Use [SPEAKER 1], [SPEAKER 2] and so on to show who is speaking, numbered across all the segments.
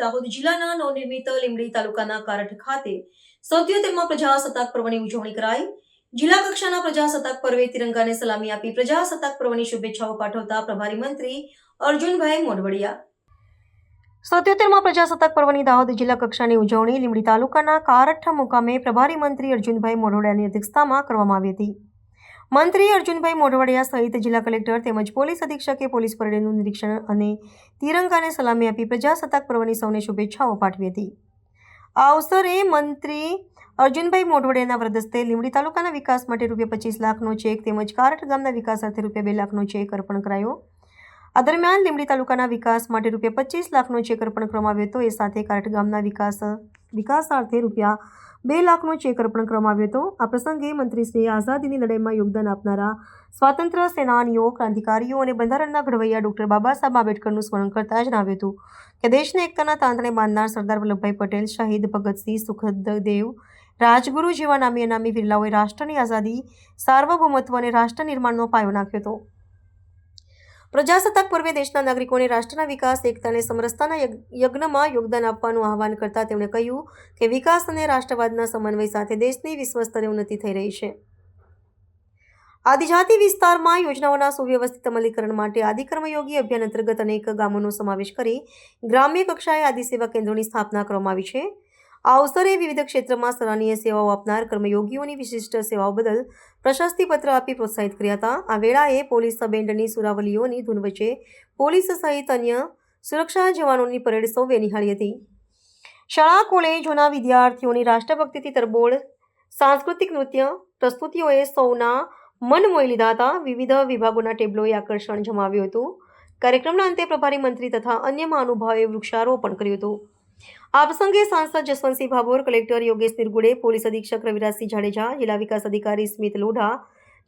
[SPEAKER 1] દાહોદ જિલ્લાના નવનિર્મિત લીંબડી તાલુકાના કારઠ ખાતે 77માં પ્રજાસત્તાક પર્વની ઉજવણી કરાઈ। જિલ્લા કક્ષાના પ્રજાસત્તાક પર્વે તિરંગાને સલામી આપી પ્રજાસત્તાક પર્વની શુભેચ્છાઓ પાઠવતા પ્રભારી મંત્રી અર્જુનભાઈ મોઢવડિયા। 77માં પ્રજાસત્તાક પર્વની દાહોદ જિલ્લા કક્ષાની ઉજવણી લીંબડી તાલુકાના કારઠ મુકામે પ્રભારી મંત્રી અર્જુનભાઈ મોઢવડિયાની અધ્યક્ષતામાં કરવામાં આવી હતી। મંત્રી અર્જુનભાઈ મોઢવડિયા સહિત જિલ્લા કલેક્ટર તેમજ પોલીસ અધિક્ષકે પોલીસ પરેડનું નિરીક્ષણ અને તિરંગાને સલામી આપી પ્રજાસત્તાક પર્વની સૌને શુભેચ્છાઓ પાઠવી હતી। આ અવસરે મંત્રી અર્જુનભાઈ મોઢવડિયાના વરદસ્તે લીંબડી તાલુકાના વિકાસ માટે ₹25 લાખનો ચેક તેમજ કારઠ ગામના વિકાસ અર્થે ₹2 લાખનો ચેક અર્પણ કરાયો। આ દરમિયાન લીંબડી તાલુકાના વિકાસ માટે ₹25 લાખનો ચેક અર્પણ કરવામાં આવ્યો હતો। એ સાથે કારઠ ગામના વિકાસાર્થે ₹2 લાખનો ચેક અર્પણ કરવામાં આવ્યો હતો। આ પ્રસંગે મંત્રીશ્રીએ આઝાદીની લડાઈમાં યોગદાન આપનારા સ્વાતંત્ર્ય સેનાનીઓ, ક્રાંતિકારીઓ અને બંધારણના ઘડવૈયા ડોક્ટર બાબાસાહેબ આંબેડકરનું સ્મરણ કરતા જણાવ્યું હતું કે દેશને એકતાના તાંતણે બાંધનાર સરદાર વલ્લભભાઈ પટેલ, શહીદ ભગતસિંહ, સુખદેવ, રાજગુરુ જેવા નામી અનામી વીરલાઓએ રાષ્ટ્રની આઝાદી, સાર્વભૌમત્વ અને રાષ્ટ્ર નિર્માણનો પાયો નાખ્યો હતો। પ્રજાસત્તાક પર્વે દેશના નાગરિકોને રાષ્ટ્રના વિકાસ, એકતા અને સમરસતાના યજ્ઞમાં યોગદાન આપવાનું આહવાન કરતા તેમણે કહ્યું કે વિકાસ અને રાષ્ટ્રવાદના સમન્વય સાથે દેશની વિશ્વ સ્તરે ઉન્નતિ થઈ રહી છે। આદિજાતિ વિસ્તારમાં યોજનાઓના સુવ્યવસ્થિત અમલીકરણ માટે આદિ કર્મયોગી અભિયાન અંતર્ગત અનેક ગામોનો સમાવેશ કરી ગ્રામ્ય કક્ષાએ આદિ સેવા કેન્દ્રોની સ્થાપના કરવામાં આવી છે। આ અવસરે વિવિધ ક્ષેત્રમાં સરાહનીય સેવાઓ આપનાર કર્મયોગીઓની વિશિષ્ટ સેવાઓ બદલ પ્રશસ્તિપત્ર આપી પ્રોત્સાહિત કર્યા હતા। આ વેળાએ પોલીસ બેન્ડની સુરાવલીઓની ધૂન વચ્ચે પોલીસ સહિત અન્ય સુરક્ષા જવાનોની પરેડ સૌએ નિહાળી હતી। શાળા કોલેજોના વિદ્યાર્થીઓની રાષ્ટ્રભક્તિથી તરબોળ સાંસ્કૃતિક નૃત્ય પ્રસ્તુતિઓએ સૌના મન મોહી લીધા હતા। વિવિધ વિભાગોના ટેબ્લોએ આકર્ષણ જમાવ્યું હતું। કાર્યક્રમના અંતે પ્રભારી મંત્રી તથા અન્ય મહાનુભાવોએ વૃક્ષારોપણ કર્યું હતું। આ પ્રસંગે સાંસદ જસવંતસિંહ ભાભોર, કલેક્ટર યોગેશ નિરગુડે, પોલીસ અધિક્ષક રવિરાજસિંહ જાડેજા, જિલ્લા વિકાસ અધિકારી સ્મિત લોઢા,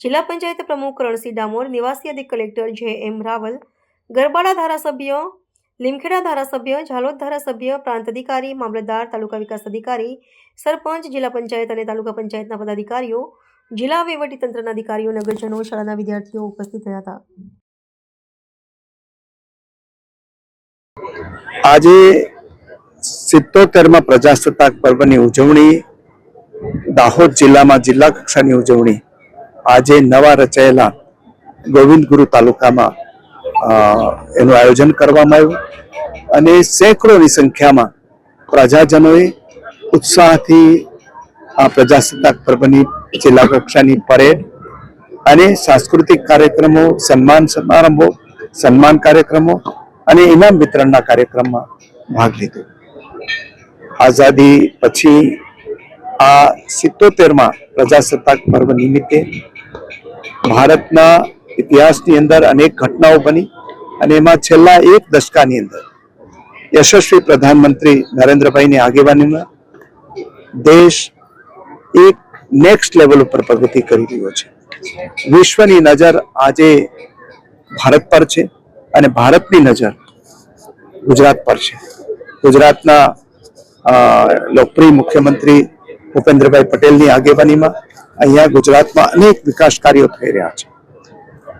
[SPEAKER 1] જિલ્લા પંચાયત પ્રમુખ રણસિંહ ડામોર, નિવાસી અધિક કલેક્ટર JM રાવલ, ગરબાડા ધારાસભ્ય, લીમખેડા ધારાસભ્ય, ઝાલોદ ધારાસભ્ય, પ્રાંત અધિકારી, મામલતદાર, તાલુકા વિકાસ અધિકારી, સરપંચ, જિલ્લા પંચાયત અને તાલુકા પંચાયતના પદાધિકારીઓ, જિલ્લા વહીવટીતંત્રના અધિકારીઓ, નગરજનો, શાળાના વિદ્યાર્થીઓ ઉપસ્થિત રહ્યા હતા।
[SPEAKER 2] આજે 77માં પ્રજાસત્તાક પર્વની ઉજવણી દાહોદ જિલ્લામાં જિલ્લા કક્ષાની ઉજવણી આજે નવા રચાયેલા ગોવિંદગુરુ તાલુકામાં એનું આયોજન કરવામાં આવ્યું અને સેંકડોની સંખ્યામાં પ્રજાજનોએ ઉત્સાહથી આ પ્રજાસત્તાક પર્વની જિલ્લા કક્ષાની પરેડ અને સાંસ્કૃતિક કાર્યક્રમો, સન્માન સમારંભો, સન્માન કાર્યક્રમો અને ઇનામ વિતરણના કાર્યક્રમમાં ભાગ લીધો। આઝાદી પછી આ 77માં પ્રજાસત્તાક પર્વ નિમિત્તે ભારતના ઇતિહાસની અંદર અનેક ઘટનાઓ બની અને એમાં છેલ્લા એક દશકાની અંદર યશસ્વી પ્રધાનમંત્રી નરેન્દ્રભાઈની આગેવાનીમાં દેશ એક નેક્સ્ટ લેવલ ઉપર પ્રગતિ કરી રહ્યો છે। વિશ્વની નજર આજે ભારત પર છે અને ભારતની નજર ગુજરાત પર છે। ગુજરાતના લોકપ્રિય મુખ્યમંત્રી ભૂપેન્દ્રભાઈ પટેલની આગેવાનીમાં અહીંયા ગુજરાતમાં અનેક વિકાસ કાર્યો થઈ રહ્યા છે।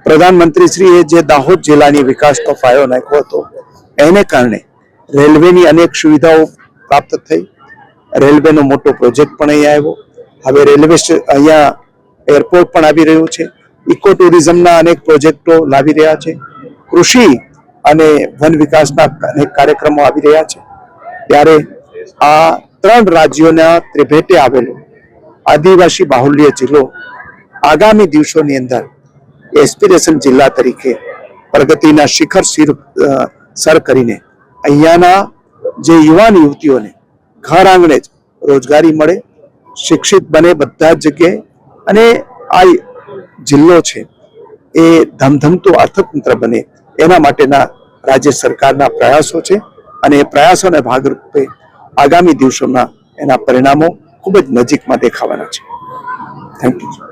[SPEAKER 2] પ્રધાનમંત્રીશ્રીએ જે દાહોદ જિલ્લાની વિકાસનો પાયો નાખ્યો હતો એને કારણે રેલવેની અનેક સુવિધાઓ પ્રાપ્ત થઈ। રેલવેનો મોટો પ્રોજેક્ટ પણ અહીંયા આવ્યો। હવે રેલવે અહીંયા એરપોર્ટ પણ આવી રહ્યું છે। ઇકો ટુરિઝમના અનેક પ્રોજેક્ટો લાવી રહ્યા છે। કૃષિ અને વન વિકાસના અનેક કાર્યક્રમો આવી રહ્યા છે। ત્યારે આ 3 રાજ્યોના ત્રિભેટે આવેલો આદિવાસી બાહુલ્ય જિલ્લો આગામી દિવસોની અંદર એસ્પિરેશન જિલ્લા તરીકે પ્રગતિના શિખર સર કરીને અહીંયાના જે યુવાન યુવતીઓને ઘર આંગણે જ રોજગારી મળે, શિક્ષિત બને બધા જ જગ્યાએ અને આ જિલ્લો છે એ ધમધમતું અર્થતંત્ર બને એના માટેના રાજ્ય સરકારના પ્રયાસો છે અને એ પ્રયાસોના ભાગરૂપે આગામી દિવસોમાં એના પરિણામો ખૂબ જ નજીકમાં દેખાવાના છે। Thank you.